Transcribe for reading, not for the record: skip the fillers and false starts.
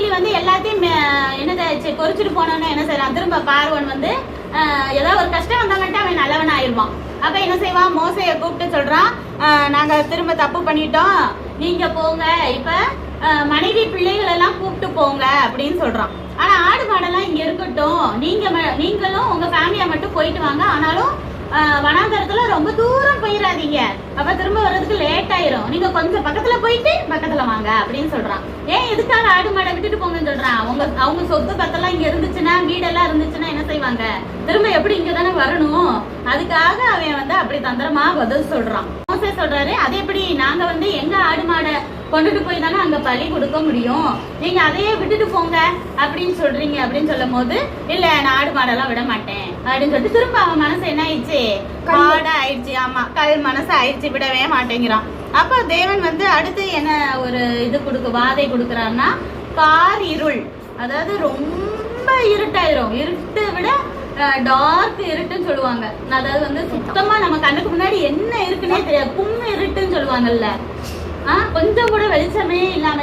கிளி வந்து எல்லாத்தையும் என்னதை குறிச்சிட்டு போனோன்னு என்ன செய்யறான், திரும்ப பார்வன் வந்து ஏதாவது ஒரு கஷ்டம் வந்தாங்கன்ட்டு அவன் நல்லவன் ஆயிடுவான். அப்ப என்ன செய்வான், மோசையை கூப்பிட்டு சொல்றான், நாங்க திரும்ப தப்பு பண்ணிட்டோம், நீங்க போங்க, இப்ப மனைவி பிள்ளைகள் எல்லாம் கூப்பிட்டு போங்க அப்படின்னு சொல்றான். ஆனா ஆடு மாடெல்லாம் இங்க இருக்கட்டும், நீங்களும் உங்க ஃபேமிலியா மட்டும் போயிட்டு வாங்க, ஆனாலும் வனாந்தரத்துல ரொம்ப தூரம் போயிடாதீங்க, அப்ப திரும்ப வர்றதுக்கு லேட் ஆயிரும், நீங்க கொஞ்சம் பக்கத்துல போயிட்டு பக்கத்துல வாங்க அப்படின்னு சொல்றான். ஏன் எதுக்காக ஆடு மாடை விட்டுட்டு போங்கன்னு சொல்றான், அவங்க சொத்து பத்தெல்லாம் இங்க இருந்துச்சுன்னா, வீடெல்லாம் இருந்துச்சுன்னா என்ன செய்வாங்க, திரும்ப எப்படி இங்க தானே வரணும், அதுக்காக அவன் வந்து அப்படி தந்திரமா பதில் சொல்றான். மோசே சொல்றாரு, அது எப்படி, நாங்க வந்து எங்க ஆடு மாடை கொண்டுட்டு போய் தானே அங்க பலி கொடுக்க முடியும், நீங்க அதையே விட்டுட்டு போங்க அப்படின்னு சொல்றீங்க அப்படின்னு சொல்லும் போது, இல்ல நான் ஆடு மாடெல்லாம் விட மாட்டேன் அப்படின்னு சொல்லிட்டு திரும்ப அவன் மனசு என்ன ஆயிடுச்சு, காடா ஆயிடுச்சு. ஆமா, கல் மனசு ஆயிடுச்சு, விடவே மாட்டேங்கிறான். அப்ப தேவன் வந்து அடுத்து என்ன ஒரு வாதை கொடுக்குறாருன்னா, கார் இருள், அதாவது ரொம்ப இருட்டாயிரும், இருட்டை விட டார்க் இருட்டுன்னு சொல்லுவாங்க. அதாவது வந்து சுத்தமா நம்ம கண்ணுக்கு முன்னாடி என்ன இருக்குன்னே தெரியாது, கும்ம இருட்டுன்னு சொல்லுவாங்கல்ல, கொஞ்சம் கூட வெளிச்சமே இல்லாம